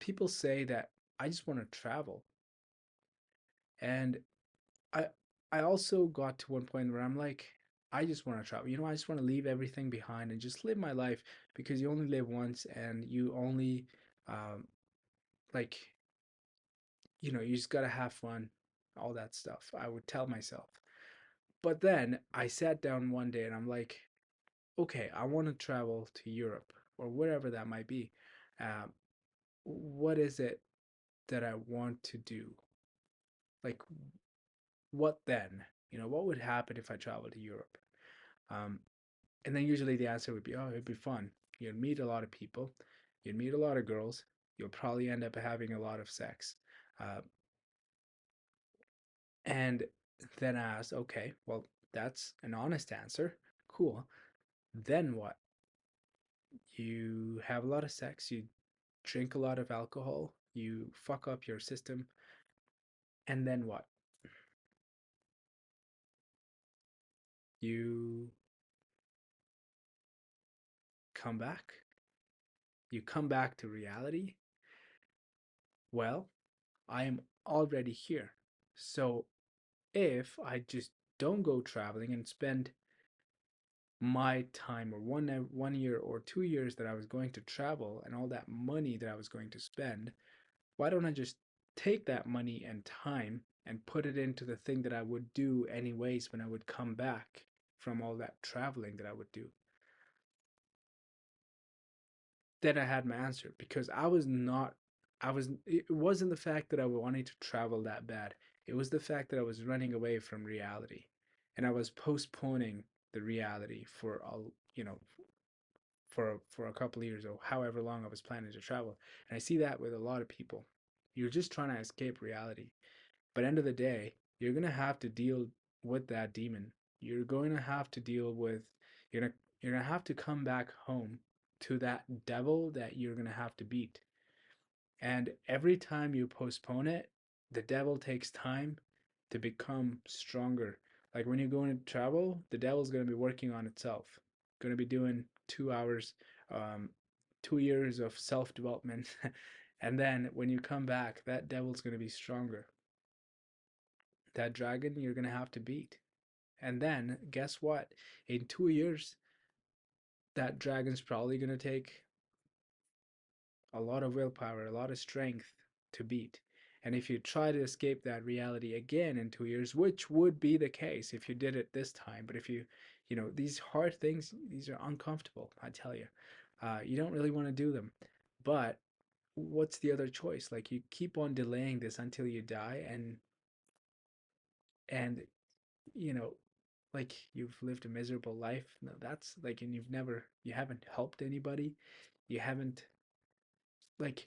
people say that I just want to travel. And I I also got to one point where I'm like, I just want to travel. I just want to leave everything behind and just live my life because you only live once and you only um like, you just gotta have fun, all that stuff. I would tell myself. But then I sat down one day and I'm like, okay, I want to travel to Europe or wherever that might be. Um, what is it that I want to do? Like, what then? What would happen if I traveled to Europe? Um, and then usually the answer would be, oh, it'd be fun. You'd meet a lot of people. You'd meet a lot of girls. You'll probably end up having a lot of sex. Uh, and then I asked, okay, well, that's an honest answer. Cool. Then what? You have a lot of sex. You drink a lot of alcohol. You fuck up your system. And then what? You come back. You come back to reality. Well, I am already here. So if I just don't go traveling and spend my time or 1 year or 2 years that I was going to travel and all that money that I was going to spend, why don't I just take that money and time and put it into the thing that I would do anyways when I would come back from all that traveling that I would do? Then I had my answer because I was not, it wasn't the fact that I wanted to travel that bad. It was the fact that I was running away from reality and I was postponing the reality for you know, for a couple of years or however long I was planning to travel. And I see that with a lot of people. You're just trying to escape reality. But end of the day, you're gonna have to deal with that demon. You're going to have to deal with you're gonna you're gonna have to come back home to that devil that you're gonna have to beat. And every time you postpone it, the devil takes time to become stronger. Like when you go into travel, the devil's gonna be working on itself. Gonna be doing 2 hours, um, 2 years of self-development. And then when you come back, that devil's gonna be stronger. That dragon you're gonna have to beat. And then guess what? In 2 years, that dragon's probably gonna take a lot of willpower, a lot of strength to beat. And if you try to escape that reality again in 2 years, which would be the case if you did it this time, but if these hard things, these are uncomfortable, I tell you. You don't really want to do them. But what's the other choice? Like you keep on delaying this until you die, and you know like you've lived a miserable life. No, that's like, and you haven't helped anybody. You haven't, like,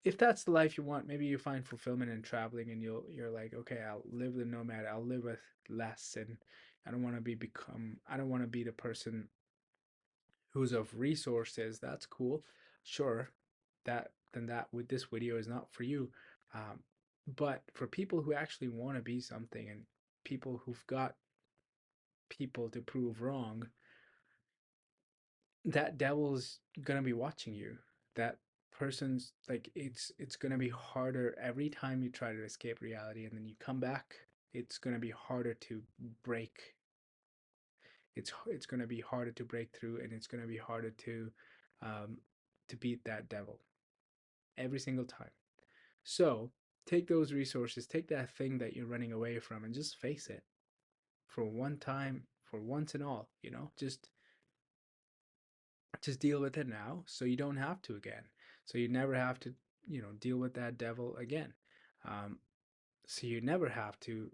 if that's the life you want, maybe you find fulfillment in traveling and you're like, okay, I'll live the nomad. I'll live with less, and I don't want to be the person who's of resources. That's cool. Sure. That with this video is not for you. Um, but for people who actually want to be something and people who've got people to prove wrong, that devil's gonna be watching you. That person's like, it's gonna be harder every time you try to escape reality and then you come back. It's gonna be harder to break. It's gonna be harder to break through, and it's gonna be harder um, to beat that devil every single time. So take those resources, take that thing that you're running away from, and just face it for one time, for once and all. Just deal with it now so you don't have to again, so you never have to deal with that devil again, um, so you never have to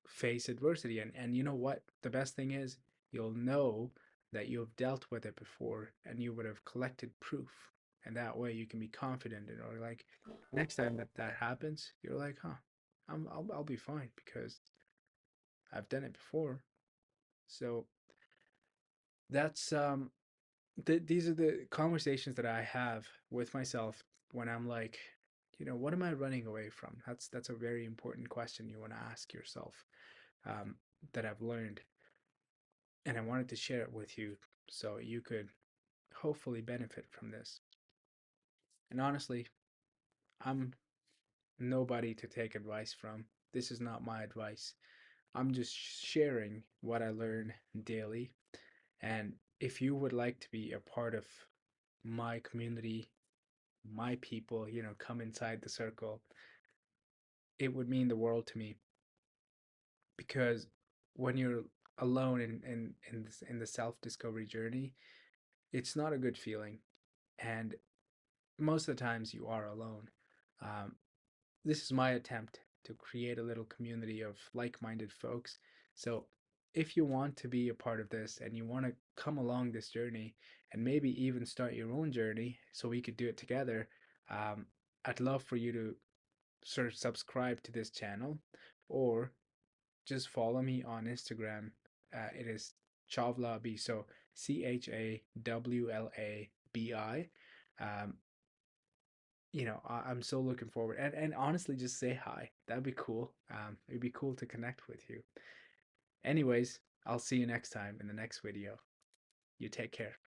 face adversity. And you know what the best thing is? You'll know that you have dealt with it before and you would have collected proof, and that way you can be confident, or like next time that happens, you're like, huh, I'll be fine because I've done it before. So that's these are the conversations that I have with myself when I'm like, what am I running away from? That's a very important question you want to ask yourself, um, that I've learned, and I wanted to share it with you so you could hopefully benefit from this. And honestly, I'm nobody to take advice from. This is not my advice. I'm just sharing what I learn daily. And if you would like to be a part of my community, my people, come inside the circle, it would mean the world to me because when you're alone in the self-discovery journey, it's not a good feeling. And most of the times you are alone. Um, this is my attempt to create a little community of like-minded folks. So if you want to be a part of this and you want to come along this journey and maybe even start your own journey so we could do it together, um, I'd love for you to sort of subscribe to this channel or just follow me on Instagram. It is Chavlabi, so Chawlabi. Um, I'm so looking forward, and honestly, just say hi. That'd be cool. It'd be cool to connect with you. Anyways, I'll see you next time in the next video. You take care.